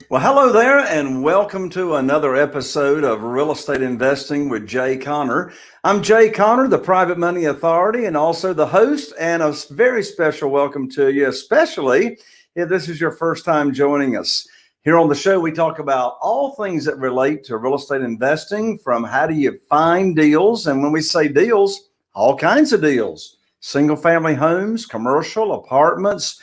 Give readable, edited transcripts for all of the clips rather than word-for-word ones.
Well, hello there, and welcome to another episode of Real Estate Investing with Jay Conner. I'm Jay Conner, the Private Money Authority, and also the host, and a very special welcome to you, especially if this is your first time joining us. Here on the show, we talk about all things that relate to real estate investing, from how do you find deals, and when we say deals, all kinds of deals, single-family homes, commercial, apartments,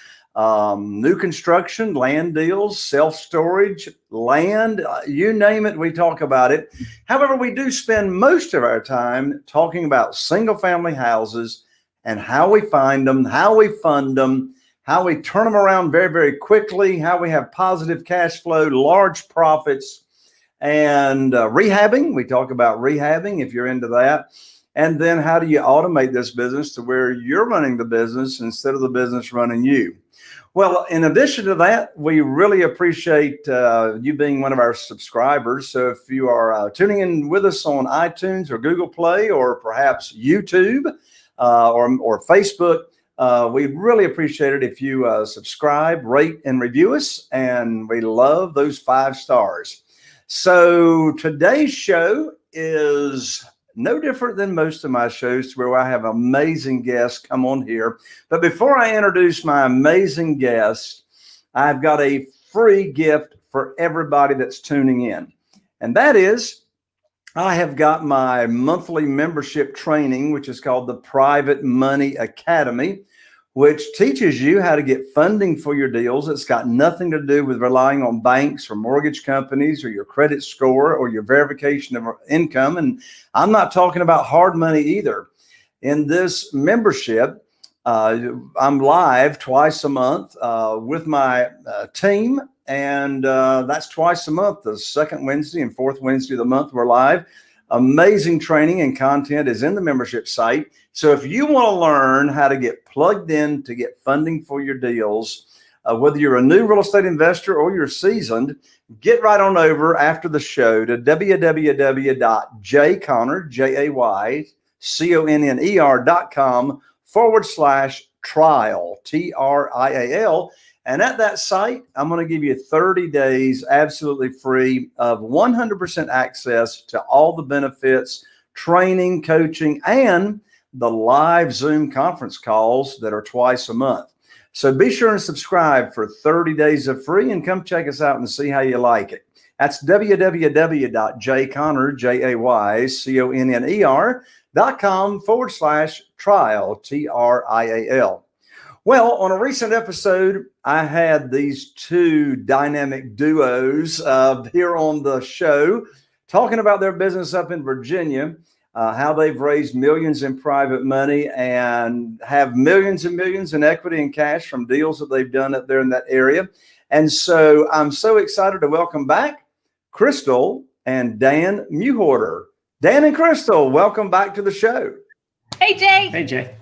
new construction, land deals, self-storage, land, you name it, we talk about it. However, we do spend most of our time talking about single-family houses and how we find them, how we fund them, how we turn them around very, very quickly, how we have positive cash flow, large profits, and rehabbing. We talk about rehabbing if you're into that. And then how do you automate this business to where you're running the business instead of the business running you? Well, in addition to that, we really appreciate you being one of our subscribers. So if you are tuning in with us on iTunes or Google Play or perhaps YouTube or Facebook, we'd really appreciate it if you subscribe, rate, and review us. And we love those 5 stars. So today's show is no different than most of my shows, where I have amazing guests come on here. But before I introduce my amazing guest, I've got a free gift for everybody that's tuning in. And that is, I have got my monthly membership training, which is called the Private Money Academy, which teaches you how to get funding for your deals. It's got nothing to do with relying on banks or mortgage companies or your credit score or your verification of income. And I'm not talking about hard money either. In this membership, I'm live twice a month with my team. And that's twice a month. The second Wednesday and fourth Wednesday of the month, we're live. Amazing training and content is in the membership site. So if you want to learn how to get plugged in to get funding for your deals, whether you're a new real estate investor or you're seasoned, get right on over after the show to www.jayconner.com/trial, TRIAL. And at that site, I'm going to give you 30 days absolutely free of 100% access to all the benefits, training, coaching, and the live Zoom conference calls that are twice a month. So be sure and subscribe for 30 days of free and come check us out and see how you like it. That's www.jayconner.com/trial, TRIAL. Well, on a recent episode, I had these 2 dynamic duos here on the show talking about their business up in Virginia, how they've raised millions in private money and have millions and millions in equity and cash from deals that they've done up there in that area. And so I'm so excited to welcome back Crystal and Dan Mewhorter. Dan and Crystal, welcome back to the show. Hey, Jay. Hey, Jay.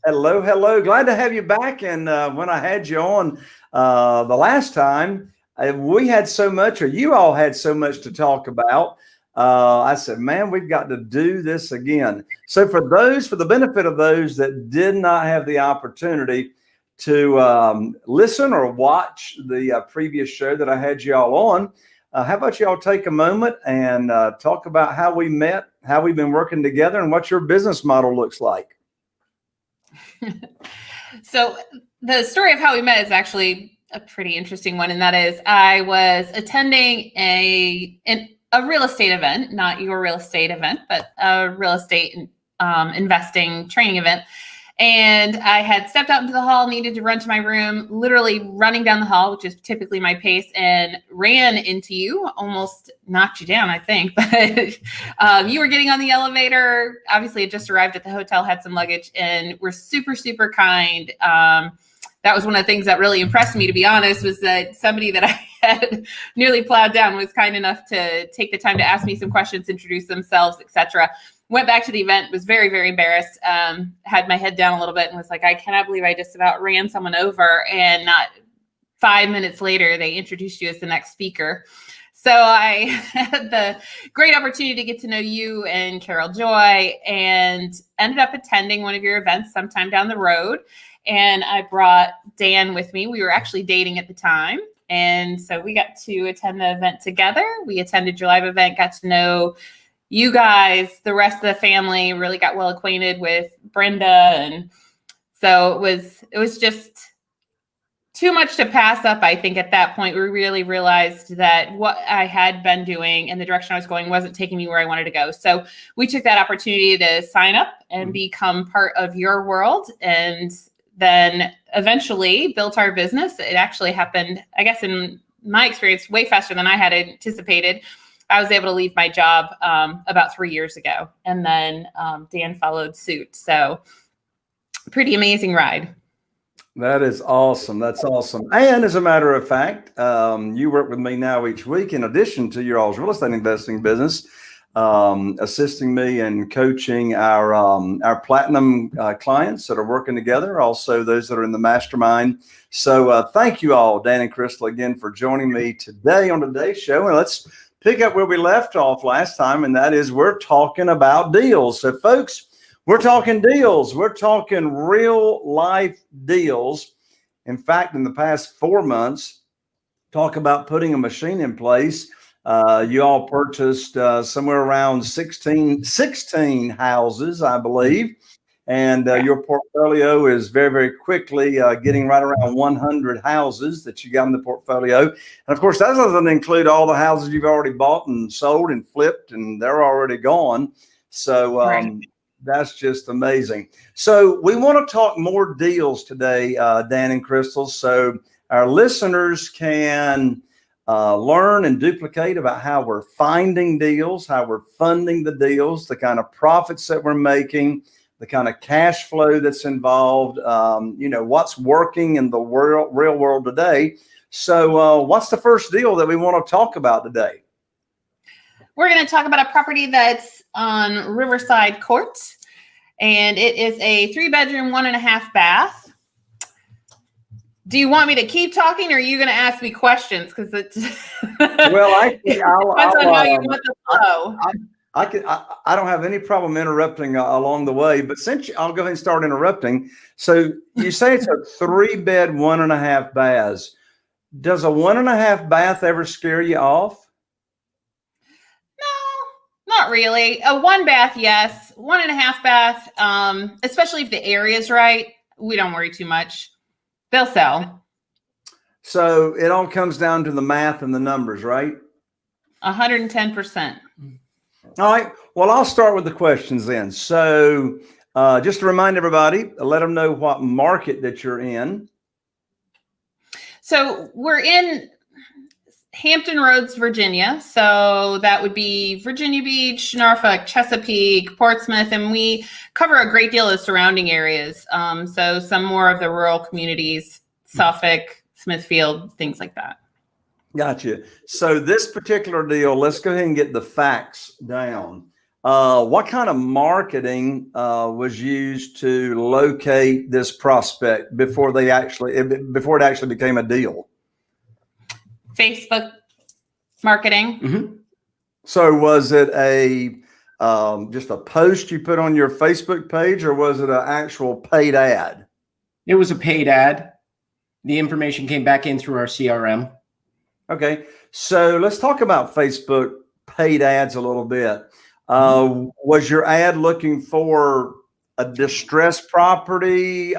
Hello, hello. Glad to have you back. And when I had you on the last time, we had so much, or you all had so much to talk about. I said, man, we've got to do this again. So for the benefit of those that did not have the opportunity to listen or watch the previous show that I had you all on, how about you all take a moment and talk about how we met, how we've been working together, and what your business model looks like. So the story of how we met is actually a pretty interesting one. And that is, I was attending a real estate event, not your real estate event, but a real estate investing training event. And I had stepped out into the hall, needed to run to my room, literally running down the hall, which is typically my pace, and ran into you, almost knocked you down, I think. But you were getting on the elevator. Obviously, had just arrived at the hotel, had some luggage, and were super, super kind. That was one of the things that really impressed me, to be honest, was that somebody that I had nearly plowed down was kind enough to take the time to ask me some questions, introduce themselves, etc. Went back to the event, was very, very embarrassed, had my head down a little bit and was like, I cannot believe I just about ran someone over. And not 5 minutes later, they introduced you as the next speaker. So I had the great opportunity to get to know you and Carol Joy, and ended up attending one of your events sometime down the road. And I brought Dan with me. We were actually dating at the time. And so we got to attend the event together. We attended your live event, got to know you guys, the rest of the family, really got well acquainted with Brenda. And so it was just too much to pass up. I think at that point, we really realized that what I had been doing and the direction I was going wasn't taking me where I wanted to go. So we took that opportunity to sign up and become part of your world, and then eventually built our business. It actually happened, I guess, in my experience, way faster than I had anticipated. I was able to leave my job about 3 years ago, and then Dan followed suit. So pretty amazing ride. That is awesome. That's awesome. And as a matter of fact, you work with me now each week, in addition to your all's real estate investing business, assisting me and coaching our platinum clients that are working together, also those that are in the mastermind. So thank you all, Dan and Crystal, again for joining me today on today's show. And let's pick up where we left off last time, and that is we're talking about deals. So folks, we're talking deals. We're talking real life deals. In fact, in the past 4 months, talk about putting a machine in place. You all purchased somewhere around 16 houses, I believe. And your portfolio is very, very quickly getting right around 100 houses that you got in the portfolio. And of course, that doesn't include all the houses you've already bought and sold and flipped, and they're already gone. So that's just amazing. So we want to talk more deals today, Dan and Crystal, so our listeners can learn and duplicate about how we're finding deals, how we're funding the deals, the kind of profits that we're making, the kind of cash flow that's involved, what's working in the real world today. So what's the first deal that we want to talk about today? We're going to talk about a property that's on Riverside Court, and it is a 3-bedroom, 1.5 bath. Do you want me to keep talking, or are you going to ask me questions? Because it's well, depends on how you want the flow. I don't have any problem interrupting along the way, but I'll go ahead and start interrupting. So you say it's a 3-bed, 1.5 baths. Does a 1.5 bath ever scare you off? Not really. A 1 bath, yes. 1.5 bath, especially if the area is right, we don't worry too much. They'll sell. So it all comes down to the math and the numbers, right? 110%. All right. Well, I'll start with the questions then. So just to remind everybody, let them know what market that you're in. So we're in Hampton Roads, Virginia. So that would be Virginia Beach, Norfolk, Chesapeake, Portsmouth, and we cover a great deal of surrounding areas. So some more of the rural communities, Suffolk, Smithfield, things like that. Gotcha. So this particular deal, let's go ahead and get the facts down. What kind of marketing was used to locate this prospect before it actually became a deal? Facebook marketing. Mm-hmm. So was it just a post you put on your Facebook page, or was it an actual paid ad? It was a paid ad. The information came back in through our CRM. Okay. So let's talk about Facebook paid ads a little bit. Was your ad looking for a distressed property?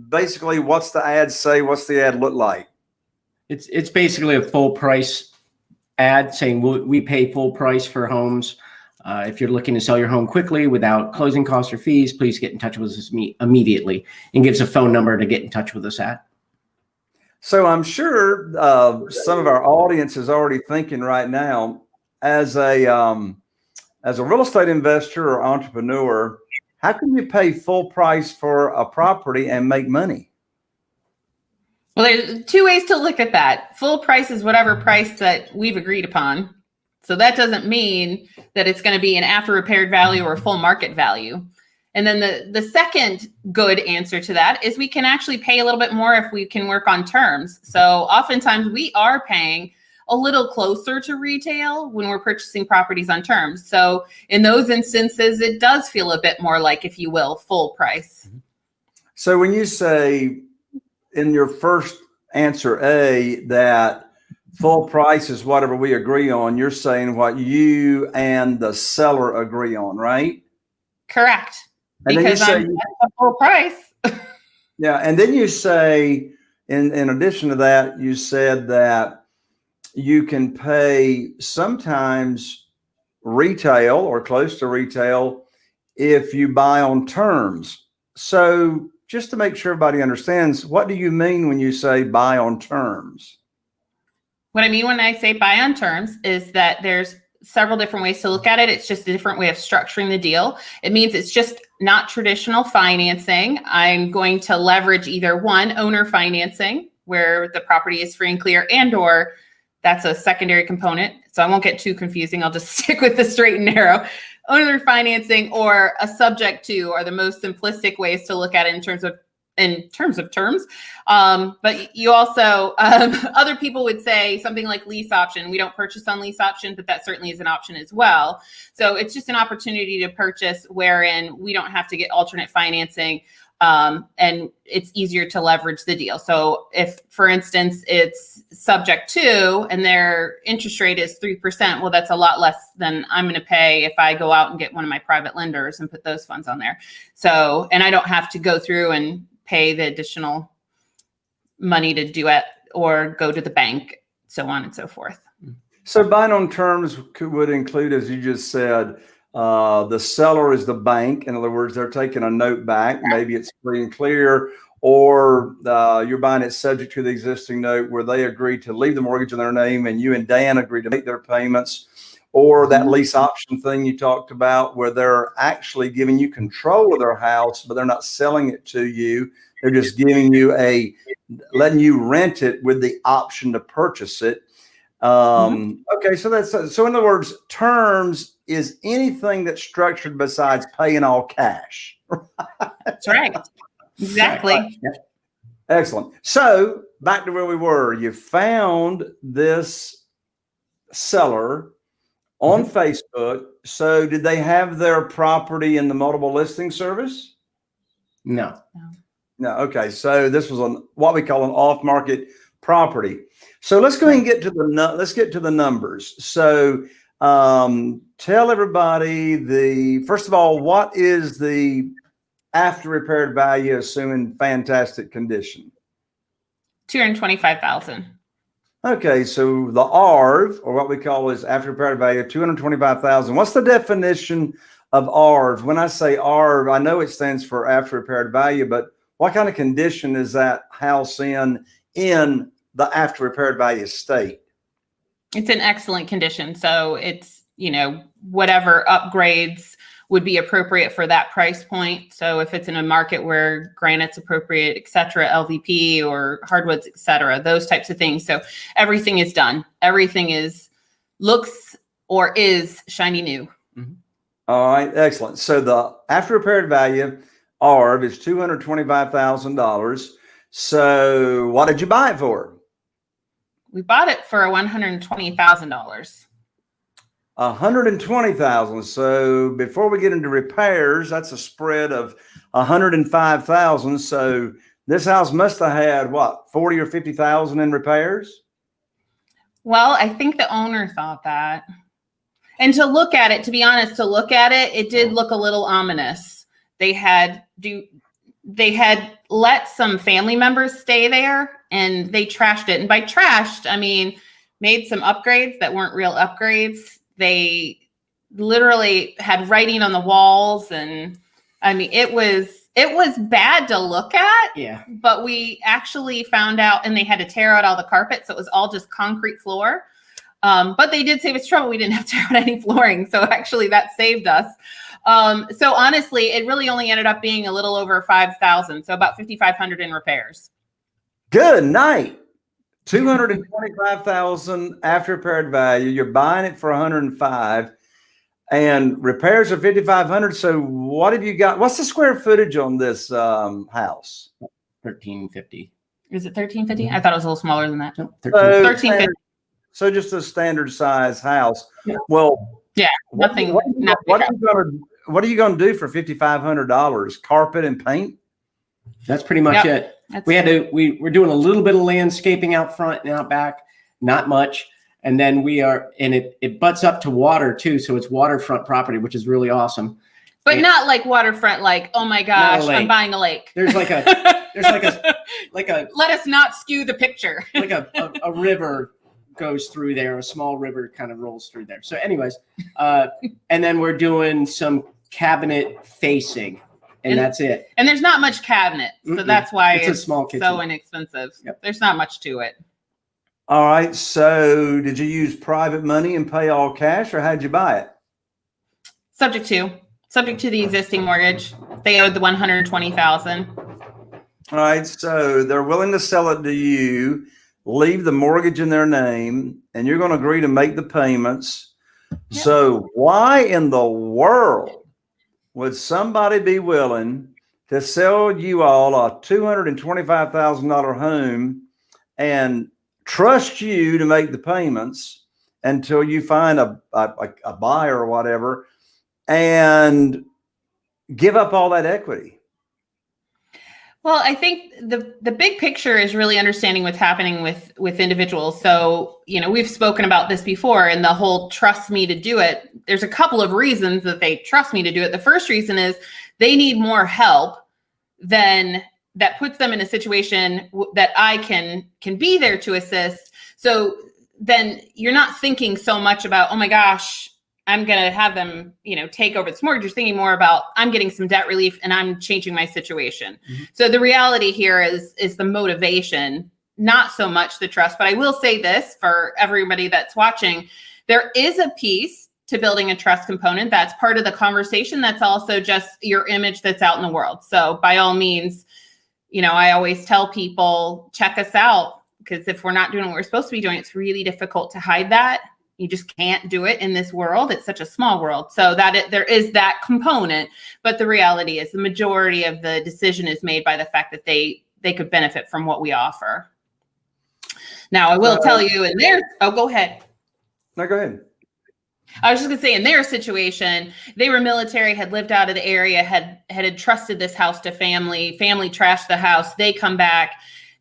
Basically, what's the ad say? What's the ad look like? It's basically a full price ad saying we pay full price for homes. If you're looking to sell your home quickly without closing costs or fees, please get in touch with us immediately, and gives a phone number to get in touch with us at. So I'm sure some of our audience is already thinking right now, as a real estate investor or entrepreneur, how can you pay full price for a property and make money? Well, there's 2 ways to look at that. Full price is whatever price that we've agreed upon. So that doesn't mean that it's going to be an after repaired value or full market value. And then the second good answer to that is we can actually pay a little bit more if we can work on terms. So oftentimes we are paying a little closer to retail when we're purchasing properties on terms. So in those instances, it does feel a bit more like, if you will, full price. So when you say in your first answer A, that full price is whatever we agree on. You're saying what you and the seller agree on, right? Correct. And then you Because say, I'm at the full price. yeah. And then you say, in addition to that, you said that you can pay sometimes retail or close to retail if you buy on terms. So just to make sure everybody understands, what do you mean when you say buy on terms? What I mean when I say buy on terms is that there's several different ways to look at it. It's just a different way of structuring the deal. It means it's just not traditional financing. I'm going to leverage either one, owner financing, where the property is free and clear, and or that's a secondary component. So I won't get too confusing. I'll just stick with the straight and narrow. Owner financing or a subject to are the most simplistic ways to look at it in terms of terms. But you also, other people would say something like lease option. We don't purchase on lease option, but that certainly is an option as well. So it's just an opportunity to purchase wherein we don't have to get alternate financing. And it's easier to leverage the deal. So if, for instance, it's subject to and their interest rate is 3%, well, that's a lot less than I'm going to pay if I go out and get one of my private lenders and put those funds on there. So, and I don't have to go through and pay the additional money to do it or go to the bank, so on and so forth. So buying on terms would include, as you just said, the seller is the bank. In other words, they're taking a note back. Maybe it's free and clear, or you're buying it subject to the existing note where they agree to leave the mortgage in their name and you and Dan agree to make their payments, or that lease option thing you talked about where they're actually giving you control of their house, but they're not selling it to you. They're just giving you letting you rent it with the option to purchase it. Okay, so in other words, terms is anything that's structured besides paying all cash. That's right. Exactly. Excellent. So back to where we were. You found this seller on Facebook. So did they have their property in the multiple listing service? No. No. Okay. So this was on what we call an off-market property. So let's go ahead and get to the numbers. So tell everybody first of all, what is the after repaired value, assuming fantastic condition? $225,000. Okay, so the ARV, or what we call is after repaired value, $225,000. What's the definition of ARV? When I say ARV, I know it stands for after repaired value, but what kind of condition is that house in the after repaired value state? It's in excellent condition. So it's, whatever upgrades would be appropriate for that price point. So if it's in a market where granite's appropriate, et cetera, LVP or hardwoods, et cetera, those types of things. So everything is done. Everything looks or is shiny new. Mm-hmm. All right, excellent. So the after repaired value ARV is $225,000. So what did you buy it for? We bought it for $120,000. $120,000. So before we get into repairs, that's a spread of $105,000. So this house must have had what, 40 or 50,000 in repairs? Well, I think the owner thought that. And to look at it, to be honest, it did look a little ominous. They had let some family members stay there and they trashed it. And by trashed, I mean, made some upgrades that weren't real upgrades. They literally had writing on the walls. And I mean, it was bad to look at. Yeah. But we actually found out, and they had to tear out all the carpet. So it was all just concrete floor. But they did save us trouble. We didn't have to tear out any flooring. So actually that saved us. So honestly, it really only ended up being a little over 5,000. So about 5,500 in repairs. Good night. 225,000 after repaired value. You're buying it for 105 and repairs are 5,500. So what have you got? What's the square footage on this house? 1,350. Is it 1,350? I thought it was a little smaller than that. No, 1,350. So just a standard size house. Yeah. Well, yeah, nothing. What are you going to do for $5,500? Carpet and paint? That's pretty much it. We're doing a little bit of landscaping out front and out back, not much. And then it butts up to water too. So it's waterfront property, which is really awesome. But not like waterfront, like, oh my gosh, I'm buying a lake. There's like a let us not skew the picture. Like a river goes through there, a small river kind of rolls through there. So anyways, and then we're doing some cabinet facing, and that's it. And there's not much cabinet. So that's why it's a small kitchen. So inexpensive. Yep. There's not much to it. All right. So did you use private money and pay all cash, or how'd you buy it? Subject to the existing mortgage. They owed the $120,000. All right. So they're willing to sell it to you, leave the mortgage in their name, and you're going to agree to make the payments. Yep. So why in the world would somebody be willing to sell you all a $225,000 home and trust you to make the payments until you find a buyer or whatever, and give up all that equity? Well, I think the big picture is really understanding what's happening with individuals. So, we've spoken about this before, and the whole trust me to do it. There's a couple of reasons that they trust me to do it. The first reason is they need more help than that puts them in a situation that I can be there to assist. So then you're not thinking so much about, oh my gosh, I'm going to have them, take over this mortgage. You're thinking more about, I'm getting some debt relief and I'm changing my situation. Mm-hmm. So the reality here is the motivation, not so much the trust. But I will say this for everybody that's watching, there is a piece to building a trust component. That's part of the conversation. That's also just your image that's out in the world. So by all means, I always tell people, check us out, because if we're not doing what we're supposed to be doing, it's really difficult to hide that. You just can't do it in this world. It's such a small world. So there is that component, but the reality is the majority of the decision is made by the fact that they could benefit from what we offer. Now, I will tell you go ahead. No, go ahead. I was just gonna say, in their situation, they were military, had lived out of the area, had entrusted this house to family trashed the house. They come back.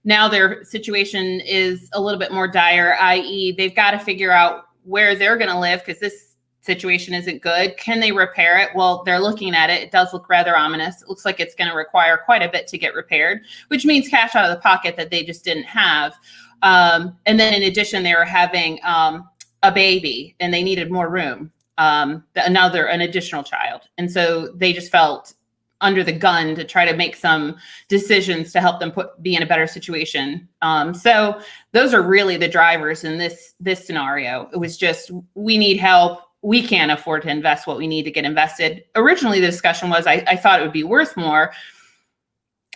Now their situation is a little bit more dire, i.e. they've got to figure out where they're going to live because this situation isn't good. Can they repair it? Well, they're looking at it. It does look rather ominous. It looks like it's going to require quite a bit to get repaired, which means cash out of the pocket that they just didn't have. And then in addition, they were having a baby and they needed more room, an additional child. And so they just felt under the gun to try to make some decisions to help them be in a better situation. So those are really the drivers in this scenario. It was just, we need help. We can't afford to invest what we need to get invested. Originally, the discussion was, I thought it would be worth more,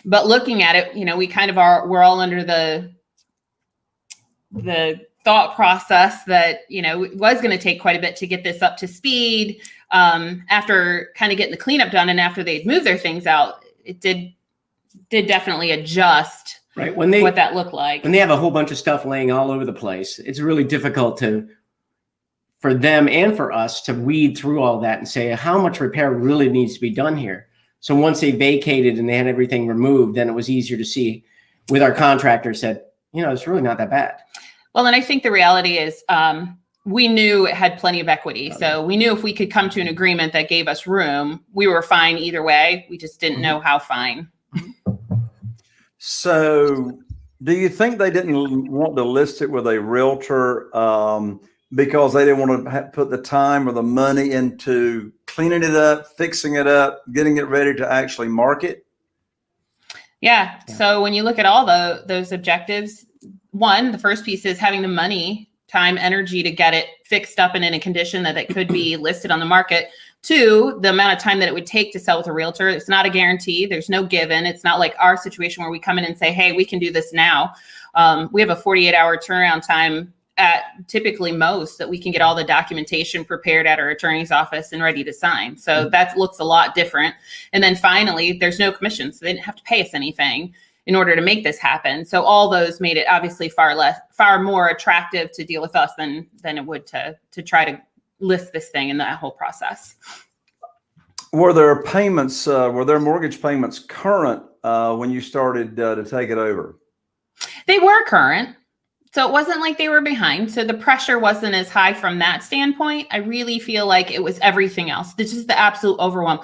but looking at it, we kind of we're all under the thought process that, it was going to take quite a bit to get this up to speed. After kind of getting the cleanup done and after they'd moved their things out, it did definitely adjust right what that looked like. When they have a whole bunch of stuff laying all over the place, it's really difficult for them and for us to weed through all that and say how much repair really needs to be done here. So once they vacated and they had everything removed, then it was easier to see with our contractor said, it's really not that bad. Well, and I think the reality is, we knew it had plenty of equity. So we knew if we could come to an agreement that gave us room, we were fine either way. We just didn't know how fine. So do you think they didn't want to list it with a realtor because they didn't want to put the time or the money into cleaning it up, fixing it up, getting it ready to actually market? Yeah. So when you look at all those objectives, one, the first piece is having the money, time, energy to get it fixed up and in a condition that it could be listed on the market. Two, the amount of time that it would take to sell with a realtor. It's not a guarantee. There's no given. It's not like our situation where we come in and say, hey, we can do this now. We have a 48-hour turnaround time at typically most that we can get all the documentation prepared at our attorney's office and ready to sign. So that looks a lot different. And then finally, there's no commission. So they didn't have to pay us anything in order to make this happen. So all those made it obviously far more attractive to deal with us than it would to try to list this thing in that whole process. Were there payments, were there mortgage payments current when you started to take it over? They were current. So it wasn't like they were behind. So the pressure wasn't as high from that standpoint. I really feel like it was everything else. This is the absolute overwhelm.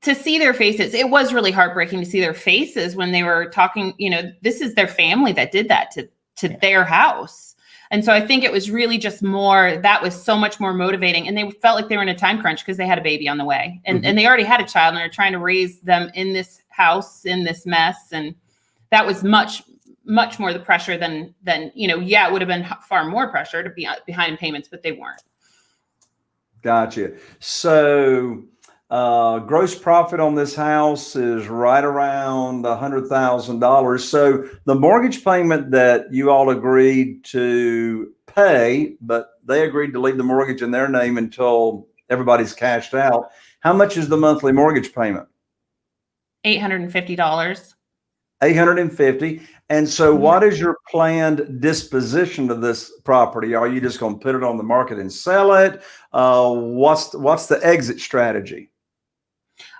To see their faces, it was really heartbreaking to see their faces when they were talking. This is their family that did that to their house. And so I think it was really just more, that was so much more motivating. And they felt like they were in a time crunch because they had a baby on the way. And, and they already had a child and they're trying to raise them in this house, in this mess. And that was much more the pressure than it would have been far more pressure to be behind in payments, but they weren't. Gotcha. So gross profit on this house is right around $100,000. So the mortgage payment that you all agreed to pay, but they agreed to leave the mortgage in their name until everybody's cashed out. How much is the monthly mortgage payment? $850. $850. And so what is your planned disposition of this property? Are you just going to put it on the market and sell it? What's the exit strategy?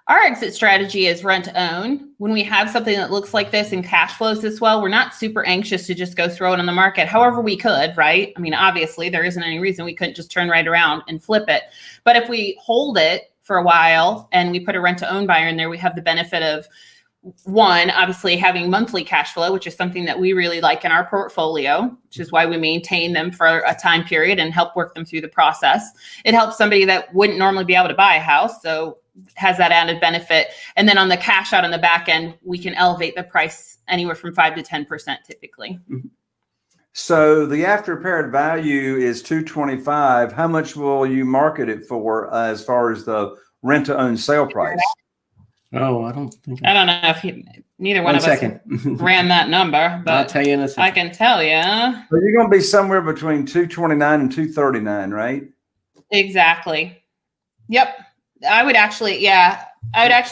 Our exit strategy is rent to own. When we have something that looks like this and cash flows this well, we're not super anxious to just go throw it on the market. However, we could, right? I mean, obviously there isn't any reason we couldn't just turn right around and flip it. But if we hold it for a while and we put a rent to own buyer in there, we have the benefit of, one, obviously having monthly cash flow, which is something that we really like in our portfolio, which is why we maintain them for a time period and help work them through the process. It helps somebody that wouldn't normally be able to buy a house, so has that added benefit. And then on the cash out on the back end, we can elevate the price anywhere from 5 to 10% typically. So the after repaired value is $225,000. How much will you market it for as far as the rent to own sale price? Oh, I don't know if neither one of us ran that number, but I'll tell you in a second. I can tell you. So you're going to be somewhere between $229,000 and $239,000, right? Exactly. Yep. I would actually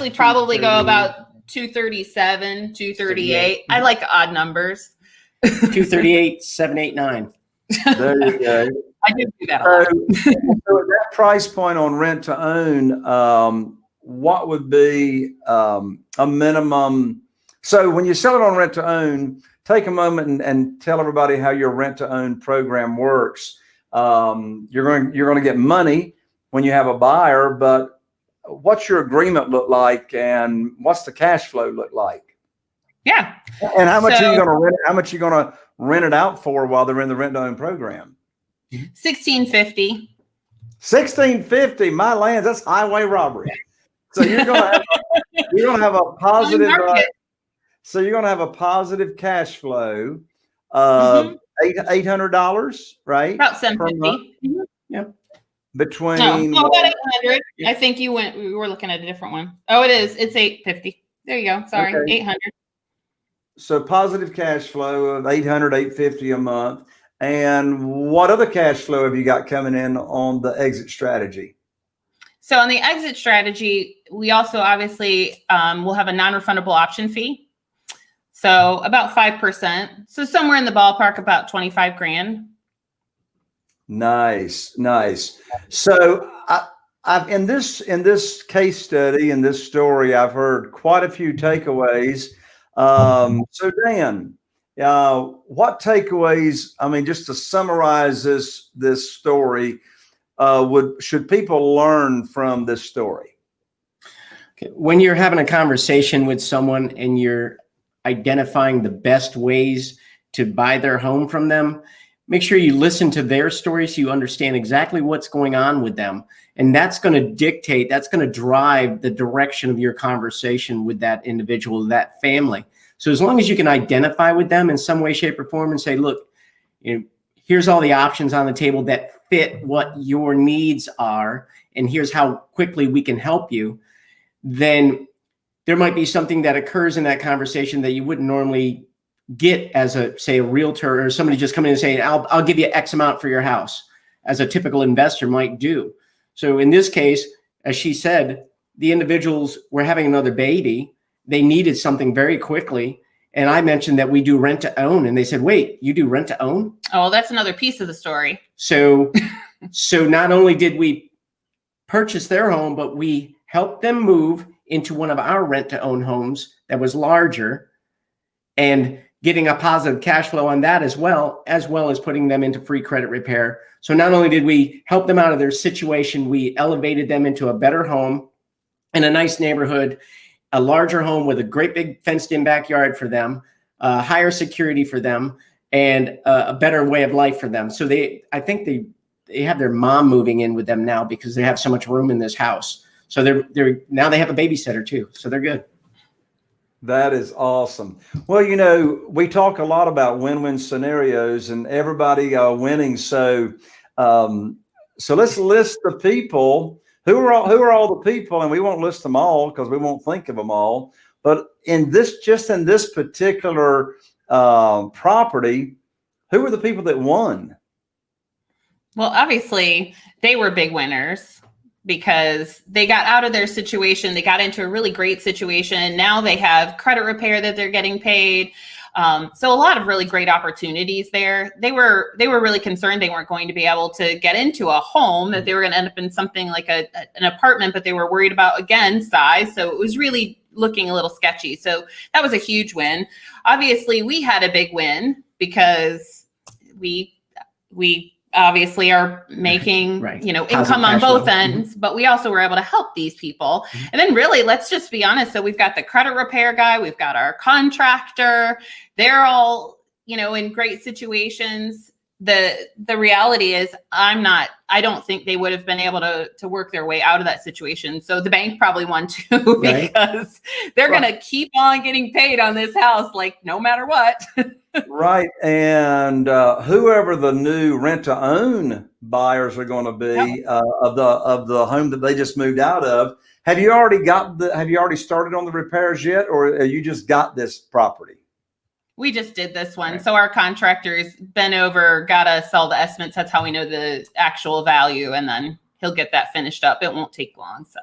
probably go about 237, 238. I like odd numbers. 238, 789. There you go. I do that a lot. So at that price point on rent to own, what would be a minimum? So when you sell it on rent to own, take a moment and tell everybody how your rent to own program works. You're going to get money when you have a buyer, but what's your agreement look like, and what's the cash flow look like? Yeah. And how much are you going to rent? How much are you going to rent it out for while they're in the rent to own program? $1,650. $1,650. My lands, that's highway robbery. So you're going to have a positive. So you're going to have a positive cash flow of $800, right? About $750. Yeah. Between about 800. I think we were looking at a different one. Oh, it is. It's 850. There you go. Sorry, okay. 800. So positive cash flow of 800, 850 a month. And what other cash flow have you got coming in on the exit strategy? So on the exit strategy, we also obviously will have a non-refundable option fee. So about 5%. So somewhere in the ballpark, about 25 grand. Nice. So I've in this case study, in this story, I've heard quite a few takeaways. So Dan, what takeaways? I mean, just to summarize this story, should people learn from this story? Okay. When you're having a conversation with someone and you're identifying the best ways to buy their home from them, make sure you listen to their story so you understand exactly what's going on with them. And that's going to drive the direction of your conversation with that individual, that family. So as long as you can identify with them in some way, shape, or form and say, look, here's all the options on the table that fit what your needs are, and here's how quickly we can help you, then there might be something that occurs in that conversation that you wouldn't normally get as a realtor or somebody just coming in and saying, I'll give you X amount for your house, as a typical investor might do. So in this case, as she said, the individuals were having another baby. They needed something very quickly. And I mentioned that we do rent to own. And they said, wait, you do rent to own? Oh, that's another piece of the story. So not only did we purchase their home, but we help them move into one of our rent-to-own homes that was larger, and getting a positive cash flow on that as well as putting them into free credit repair. So not only did we help them out of their situation, we elevated them into a better home in a nice neighborhood, a larger home with a great big fenced-in backyard for them, higher security for them, and a better way of life for them. So I think they have their mom moving in with them now because they have so much room in this house. So they're now they have a babysitter too. So they're good. That is awesome. Well, we talk a lot about win-win scenarios and everybody winning. So let's list the people. Who are all the people? And we won't list them all because we won't think of them all. But in this particular property, who were the people that won? Well, obviously, they were big winners because they got out of their situation. They got into a really great situation. Now they have credit repair that they're getting paid. So a lot of really great opportunities there. They were really concerned they weren't going to be able to get into a home, that they were going to end up in something like an apartment, but they were worried about, again, size. So it was really looking a little sketchy. So that was a huge win. Obviously, we had a big win because we obviously are making, right, income on both ends, but we also were able to help these people. And then really, let's just be honest. So we've got the credit repair guy, we've got our contractor, they're all, in great situations. The reality is I don't think they would have been able to work their way out of that situation. So the bank probably won too, because they're going to keep on getting paid on this house, like no matter what. Right. And whoever the new rent-to-own buyers are going to be of the home that they just moved out of, have you already started on the repairs yet, or you just got this property? We just did this one. Right. So our contractor's been over, got us all the estimates. That's how we know the actual value. And then he'll get that finished up. It won't take long. So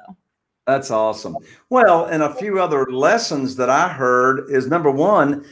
that's awesome. Well, and a few other lessons that I heard is, number one,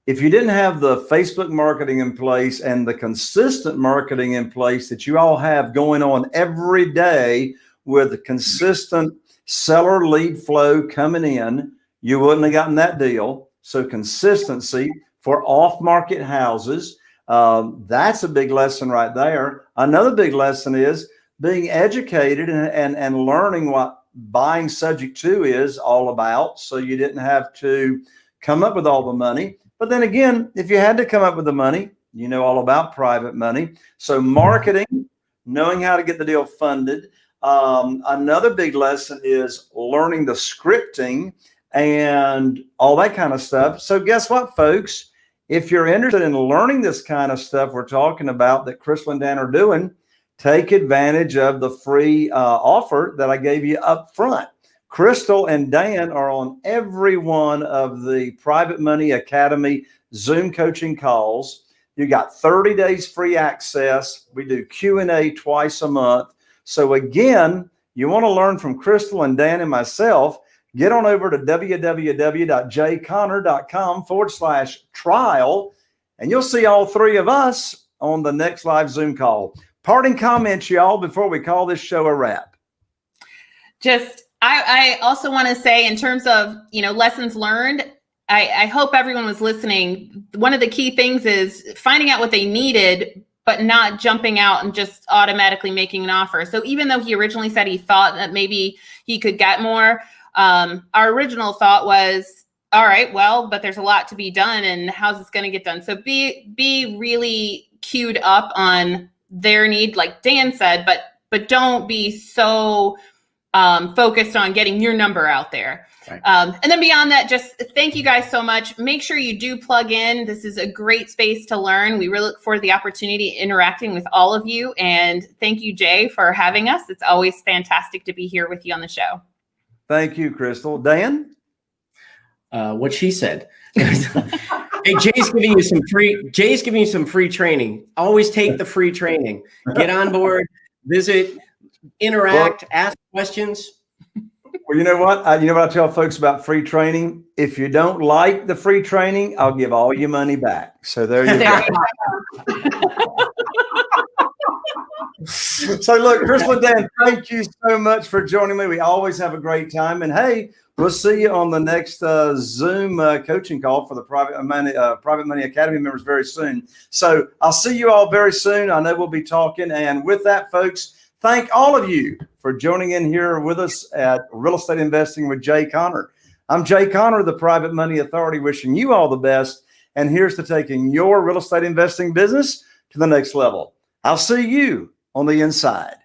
if you didn't have the Facebook marketing in place and the consistent marketing in place that you all have going on every day with the consistent seller lead flow coming in, you wouldn't have gotten that deal. So consistency for off-market houses, that's a big lesson right there. Another big lesson is being educated and learning what buying subject to is all about. So you didn't have to come up with all the money. But then again, if you had to come up with the money, you know all about private money. So marketing, knowing how to get the deal funded. Another big lesson is learning the scripting and all that kind of stuff. So guess what, folks? If you're interested in learning this kind of stuff we're talking about that Crystal and Dan are doing, take advantage of the free offer that I gave you up front. Crystal and Dan are on every one of the Private Money Academy Zoom coaching calls. You got 30 days free access. We do Q&A twice a month. So again, you want to learn from Crystal and Dan and myself, get on over to www.jconner.com/trial, and you'll see all three of us on the next live Zoom call. Parting comments, y'all, before we call this show a wrap. I also want to say, in terms of, lessons learned, I hope everyone was listening. One of the key things is finding out what they needed, but not jumping out and just automatically making an offer. So even though he originally said he thought that maybe he could get more, our original thought was, all right, well, but there's a lot to be done, and how's this going to get done? So be really queued up on their need, like Dan said, but don't be so focused on getting your number out there. Right. And then beyond that, just thank you guys so much. Make sure you do plug in. This is a great space to learn. We really look forward to the opportunity interacting with all of you. And thank you, Jay, for having us. It's always fantastic to be here with you on the show. Thank you, Crystal. Dan? What she said. Hey, Jay's giving you some free training. Always take the free training. Get on board, visit, interact, ask questions. Well, you know what? I tell folks about free training. If you don't like the free training, I'll give all your money back. So there you go. So look, Crystal and Dan, thank you so much for joining me. We always have a great time. And hey, we'll see you on the next Zoom coaching call for the Private Money Academy members very soon. So I'll see you all very soon. I know we'll be talking. And with that, folks, thank all of you for joining in here with us at Real Estate Investing with Jay Conner. I'm Jay Conner, the Private Money Authority, wishing you all the best. And here's to taking your real estate investing business to the next level. I'll see you on the inside.